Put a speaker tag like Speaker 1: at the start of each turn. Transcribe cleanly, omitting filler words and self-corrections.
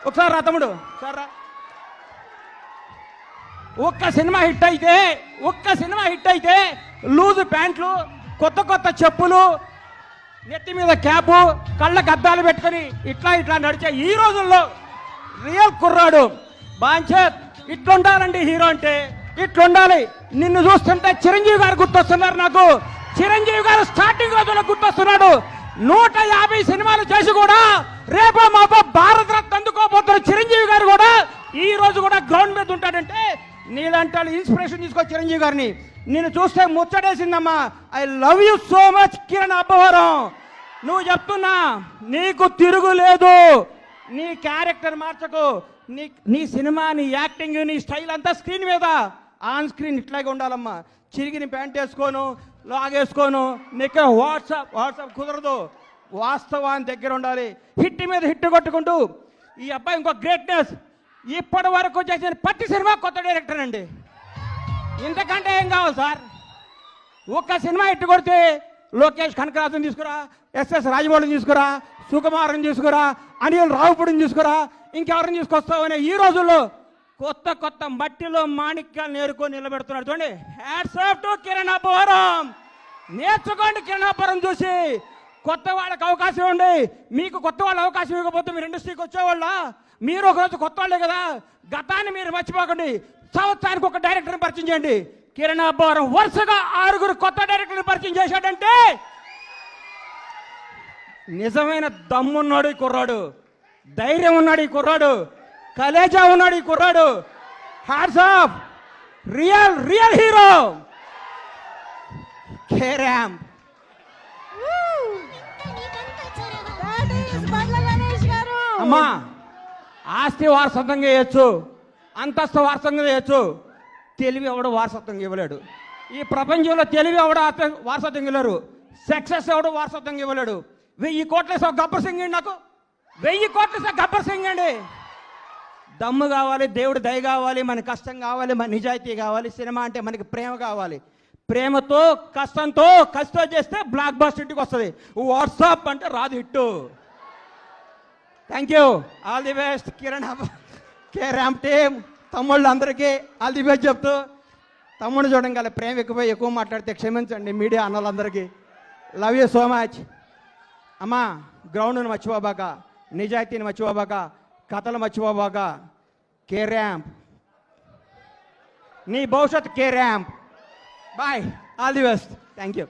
Speaker 1: ఒకసారి రా తమ్ముడు, ఒకసారి రా. ఒక్క సినిమా హిట్ అయితే లూజు ప్యాంట్లు, కొత్త కొత్త చెప్పులు, నెత్తి మీద క్యాపు, కళ్ళకు అద్దాలు పెట్టుకొని ఇట్లా నడిచే ఈ రోజుల్లో రియల్ కుర్రాడు బాంచేత్ ఇట్లుండాలండి. హీరో అంటే ఇట్లుండాలి. నిన్ను చూస్తుంటే చిరంజీవి గారు గుర్తొస్తున్నారు నాకు. చిరంజీవి గారు స్టార్టింగ్ రోజుల్లో గుర్తొస్తున్నాడు. 150 సినిమాలు చేసి కూడా రేపో మాపో భారత రత్న అందుకోబోతున్న చిరంజీవి గారు కూడా ఈ రోజు కూడా గ్రౌండ్ మీద ఉంటాడంటే నీలాంటి ఇన్స్పిరేషన్ తీసుకో చిరంజీవి గారిని. నేను చూస్తే ముచ్చటేసిందమ్మా. I love you so much Kiran Abbavaram. నువ్వు చెప్తున్నా నీకు తిరుగులేదు. నీ క్యారెక్టర్ మార్చకు. నీ సినిమా, నీ యాక్టింగ్, నీ స్టైల్ అంతా స్క్రీన్ మీద, ఆన్ స్క్రీన్ ఇట్లాగే ఉండాలమ్మా. చిరిగిన ప్యాంట్ వేసుకోను, లాగేసుకోను, నీకు వాట్సాప్ కుదరదు. వాస్తవాన్ని దగ్గర ఉండాలి. హిట్ మీద హిట్ కొట్టుకుంటూ ఈ అబ్బాయి ఇంకో గ్రేట్నెస్. ఇప్పటి వరకు చేసిన ప్రతి సినిమా కొత్త డైరెక్టర్ అండి. ఇంతకంటే ఏం కావాలి సార్? ఒక్క సినిమా హిట్ కొడితే లోకేష్ కనకరాజుని తీసుకురా, ఎస్ఎస్ రాజమౌళిని తీసుకురా, సుకుమార్ని తీసుకురా, అనిల్ రావుపూడిని తీసుకురా, ఇంకెవరిని తీసుకొస్తావు అనే ఈ రోజుల్లో కొత్త మట్టిలో మాణిక్యాలు నేర్కొని నిలబెడుతున్నాడు. చూడండి, hats off to Kiran Abbavaram. నేర్చుకోండి కిరణ్ అబ్బవరం చూసి. కొత్త వాళ్ళకి అవకాశం ఇవ్వండి. మీకు కొత్త వాళ్ళు అవకాశం ఇవ్వకపోతే మీరు ఇండస్ట్రీకి వచ్చేవాళ్ళ? మీరు ఒకరోజు కొత్త వాళ్ళే కదా. గతాన్ని మీరు మర్చిపోకండి. సంవత్సరానికి ఒక డైరెక్టర్ని పరిచయం చేయండి. కిరణ్ అబ్బవరం వరుసగా 6 కొత్త డైరెక్టర్ని పరిచయం చేశాడంటే నిజమైన దమ్మున్నాడు ఈ కుర్రాడు, ధైర్యం ఉన్నాడు ఈ కుర్రాడు, కలేజా ఉన్నాడు ఈ కుర్రాడు. Hats off. Real hero carrom. అమ్మా, ఆస్తి వారసత్వంగా చేయొచ్చు, అంతస్తు వారసత్వంగా చేయొచ్చు. తెలివి ఎవడు వారసత్వంగా ఇవ్వలేడు. ఈ ప్రపంచంలో తెలివి ఎవడు వారసత్వంగా ఇవ్వలేరు. సక్సెస్ ఎవడు వారసత్వంగా ఇవ్వలేడు. 1000 కోట్ల గబ్బర్ సింగ్ అండి. నాకు 1000 కోట్ల గబ్బర్ సింగ్ అండి. దమ్ము కావాలి, దేవుడి దయ కావాలి, మన కష్టం కావాలి, మన నిజాయితీ కావాలి. సినిమా అంటే మనకి ప్రేమ కావాలి. ప్రేమతో కష్టంతో చేస్తే బ్లాక్ బస్టర్ ఇంటికి వస్తుంది. వాట్సాప్ అంటే రాదు hit. Thank you. All the best Kiran carrom team. తమ్ముళ్ళు అందరికీ ఆల్ ది బెస్ట్ చెప్తూ, తమ్ముడు చూడండి గల ప్రేమ ఎక్కువ మాట్లాడితే క్షమించండి మీడియా అన్నలందరికీ. Love you so much. అమ్మా, గ్రౌండ్ను మర్చిపోబాక, నిజాయితీని మర్చిపోబాక, కథలు మర్చిపోబాక. కేరామ్ నీ భవిష్యత్ కేరామ్. Bye. All the best. Thank you.